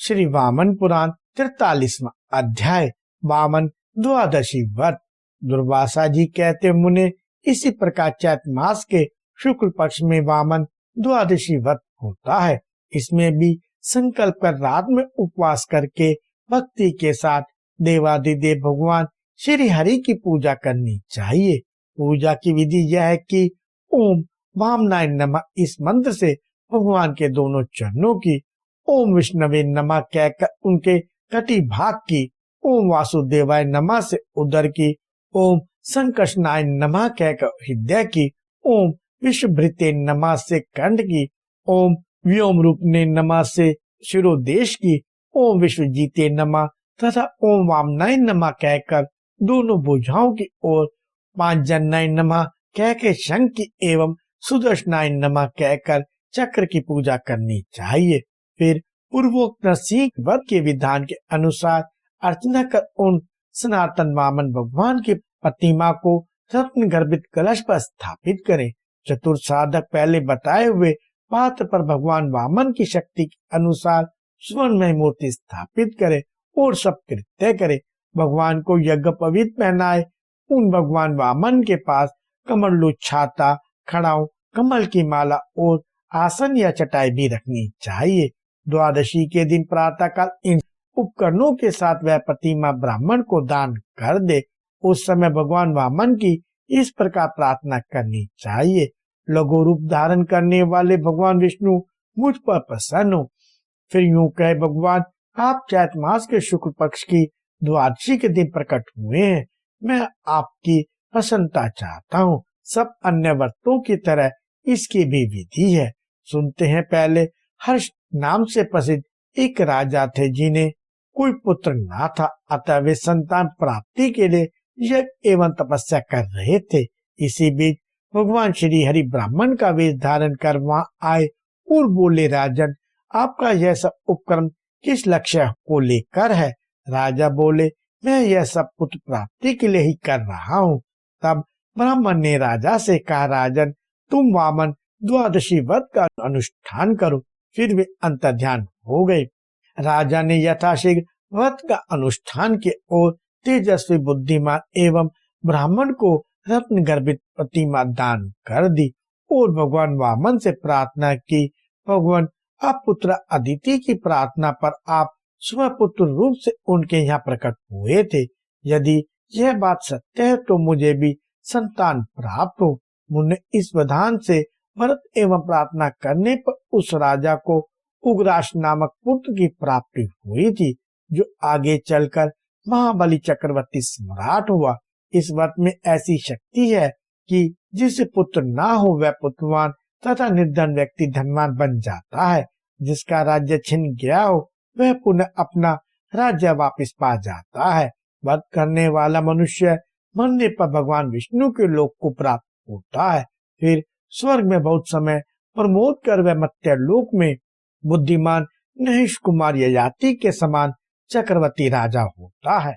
श्री वामन पुराण 43वां अध्याय वामन द्वादशी व्रत। दुर्वासा जी कहते, मुने इसी प्रकार चैत मास के शुक्ल पक्ष में वामन द्वादशी व्रत होता है। इसमें भी संकल्प कर रात में उपवास करके भक्ति के साथ देवादिदेव भगवान श्री हरि की पूजा करनी चाहिए। पूजा की विधि यह है कि ओम वामनाय नमः इस मंत्र से भगवान के दोनों चरणों की, ओम विष्णवे नमः कहकर उनके कटी भाग की, ओम वासुदेवाय नमः से उदर की, ओम संकर्षणाय नमः कहकर हृदय की, ओम विश्वभृते नमः से कंठ की, ओम व्योम रूपने नमः से शिरोदेश की, ओम विश्वजीते नमः तथा ओम वामनाय नमः कहकर दोनों भुजाओं की ओर, पांच जन्नाय नमः कहकर शंख की एवं सुदर्शनाय नमः कहकर चक्र की पूजा करनी चाहिए। फिर पूर्वोक्त नरसिंह व्रत के विधान के अनुसार अर्चना कर उन सनातन वामन भगवान की प्रतिमा को रत्न गर्भित कलश पर स्थापित करें। चतुर साधक पहले बताए हुए पात्र पर भगवान वामन की शक्ति के अनुसार स्वर्णमय मूर्ति स्थापित करे और सब कृत्य करे। भगवान को यज्ञोपवीत पहनाए। उन भगवान वामन के पास कमंडलू, छाता, खड़ाऊ, कमल की माला और आसन या चटाई भी रखनी चाहिए। द्वादशी के दिन प्रातःकाल इन उपकरणों के साथ वह प्रतिमा ब्राह्मण को दान कर दे। उस समय भगवान वामन की इस प्रकार प्रार्थना करनी चाहिए, लघु रूप धारण करने वाले भगवान विष्णु मुझ पर प्रसन्न हो। फिर यूं कहे, भगवान आप चैत मास के शुक्ल पक्ष की द्वादशी के दिन प्रकट हुए हैं। मैं आपकी प्रसन्नता चाहता हूँ। सब अन्य व्रतों की तरह इसकी भी विधि है। सुनते हैं। पहले हर्ष नाम से प्रसिद्ध एक राजा थे जिन्हें कोई पुत्र ना था, अतः वे संतान प्राप्ति के लिए यज्ञ एवं तपस्या कर रहे थे। इसी बीच भगवान श्री हरि ब्राह्मण का वेश धारण कर वहां आए और बोले, राजन आपका यह सब उपक्रम किस लक्ष्य को लेकर है? राजा बोले, मैं यह सब पुत्र प्राप्ति के लिए ही कर रहा हूँ। तब ब्राह्मण ने राजा से कहा, राजन तुम वामन द्वादशी व्रत का अनुष्ठान करो। फिर वे अंतर्ध्यान हो गए। राजा ने यथाशीघ्र व्रत का अनुष्ठान किया और तेजस्वी, बुद्धिमान एवं ब्राह्मण को रत्न गर्भित प्रतिमा दान कर दी और भगवान वामन से प्रार्थना की, भगवान आप पुत्र अदिति की प्रार्थना पर आप स्वपुत्र रूप से उनके यहाँ प्रकट हुए थे। यदि यह बात सत्य है तो मुझे भी संतान प्राप्त हो। मुझे इस विधान से व्रत एवं प्रार्थना करने पर उस राजा को उग्राश नामक पुत्र की प्राप्ति हुई थी, जो आगे चलकर महाबली चक्रवर्ती सम्राट हुआ। इस व्रत में ऐसी शक्ति है कि जिसे पुत्र ना हो वह पुत्रवान तथा निर्धन व्यक्ति धनवान बन जाता है। जिसका राज्य छिन गया हो वह पुनः अपना राज्य वापस पा जाता है। व्रत करने वाला मनुष्य मरने पर भगवान विष्णु के लोक को प्राप्त होता है। फिर स्वर्ग में बहुत समय प्रमोद कर वह मर्त्य लोक में बुद्धिमान नहेश कुमार ययाति के समान चक्रवर्ती राजा होता है।